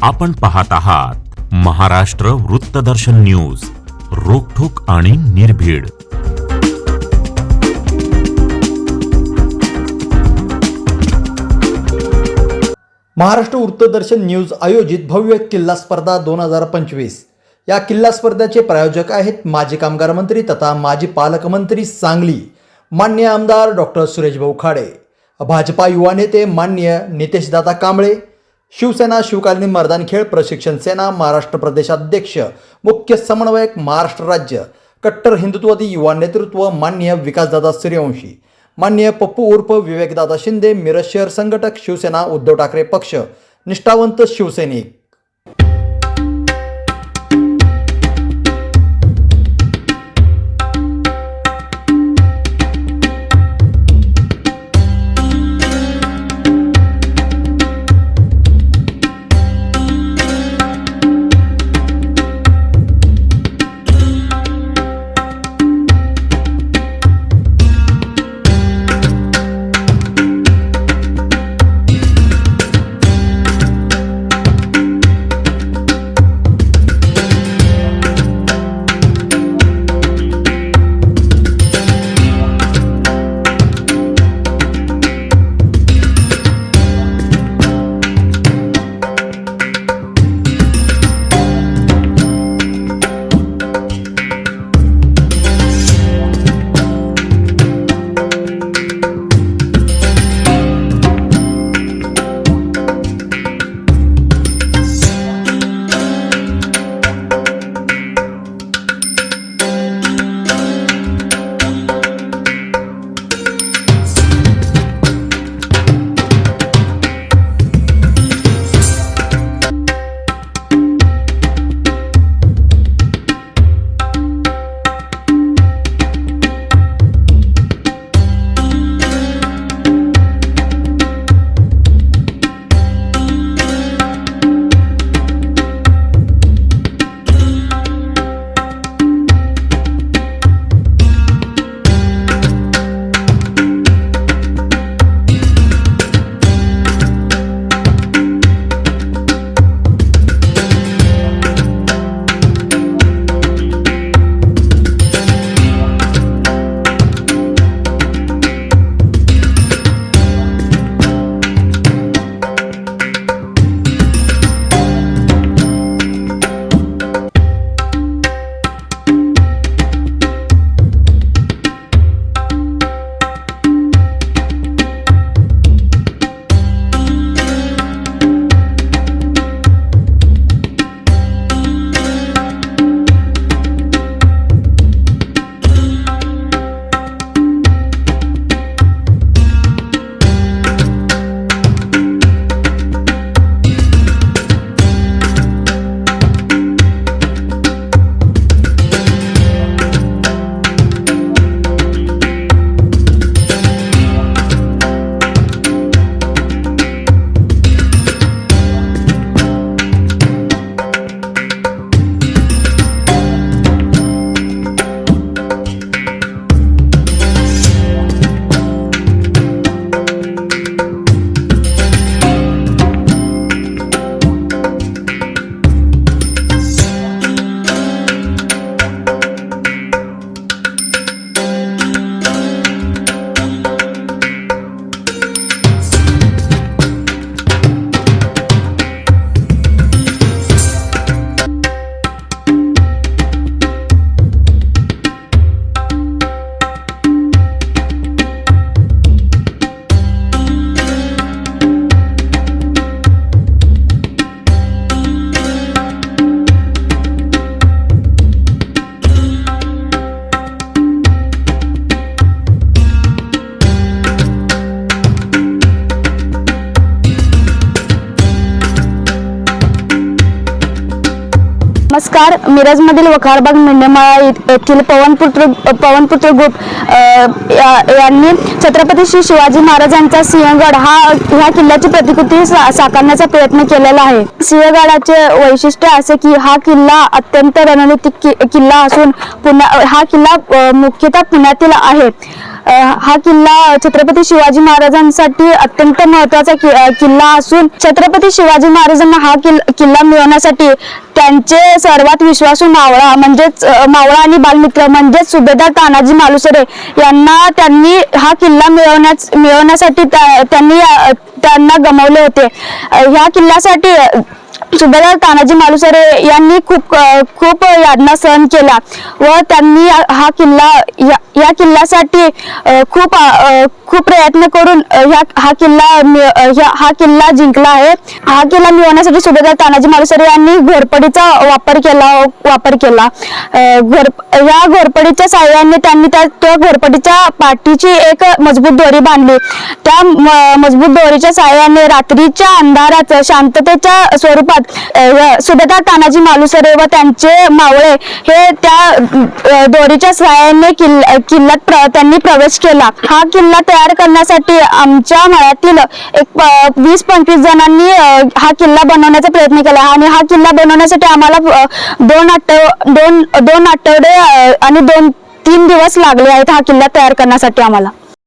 आपण पाहत आहात महाराष्ट्र वृत्तदर्शन न्यूज, रोखठोक आणि निर्भीड. महाराष्ट्र वृत्तदर्शन न्यूज आयोजित भव्य किल्ला स्पर्धा 2025. या किल्ला स्पर्धेचे प्रायोजक आहेत माजी कामगार मंत्री तथा माजी पालकमंत्री सांगली माननीय आमदार डॉक्टर सुरेशभाऊ खाडे, भाजपा युवा नेते माननीय नितेशदादा कांबळे, शिवसेना शिवकालीन मैदानी खेळ प्रशिक्षण सेना महाराष्ट्र प्रदेशाध्यक्ष मुख्य समन्वयक महाराष्ट्र राज्य कट्टर हिंदुत्ववादी युवा नेतृत्व माननीय विकासदादा सूर्यवंशी, माननीय पप्पू उर्फ विवेकदादा शिंदे मिरज शहर संघटक शिवसेना उद्धव ठाकरे पक्ष, निष्ठावंत शिवसैनिक. नमस्कार. मिरजमधील वखारबाग मेंढेमाळा येथील पवनपुत्र ग्रुप यांनी छत्रपती श्री शिवाजी महाराजांचा सिंहगड ह्या किल्ल्याची प्रतिकृती साकारण्याचा प्रयत्न केलेला आहे. सिंहगडाचे वैशिष्ट्य असे की हा किल्ला अत्यंत रणनीतिक किल्ला असून हा किल्ला मुख्यतः पुण्यातील आहे. हा किल्ला छत्रपती शिवाजी महाराजांसाठी अत्यंत महत्त्वाचा किल्ला असून छत्रपती शिवाजी महाराजांना हा किल्ला मिळवण्यासाठी त्यांचे सर्वात विश्वासू मावळा आणि बालमित्र म्हणजेच सुभेदार तानाजी मालुसरे त्यांनी हा किल्ला मिळवण्यासाठी त्यांना गमावले होते. ह्या किल्ल्यासाठी सुभेदार तानाजी मालुसरे यांनी खूप यातना सहन केला व त्यांनी या किल्ल्यासाठी खूप प्रयत्न करून हा किल्ला जिंकला आहे. हा किल्ला मिळवण्यासाठी सुभेदार तानाजी मालुसरे यांनी घोरपडीचा वापर केला. या घोरपडीच्या साहाय्याने त्यांनी त्या घोरपडीच्या पाठीची एक मजबूत दोरी बांधली. त्या मजबूत दोरीच्या साहाय्याने रात्रीच्या अंधारात शांततेच्या स्वरूपात सुभेदार तानाजी मालुसरे व त्यांचे मावळे हे त्या दोरीच्या साहाय्याने किल्ल्यात त्यांनी प्रवेश केला. हा किल्ला तयार करण्यासाठी आमच्या मळ्यातील 20-25 जणांनी हा किल्ला बनवण्याचा प्रयत्न केला आणि हा किल्ला बनवण्यासाठी आम्हाला 2 आठवडे आणि 3 दिवस लागले आहेत हा किल्ला तयार करण्यासाठी आम्हाला.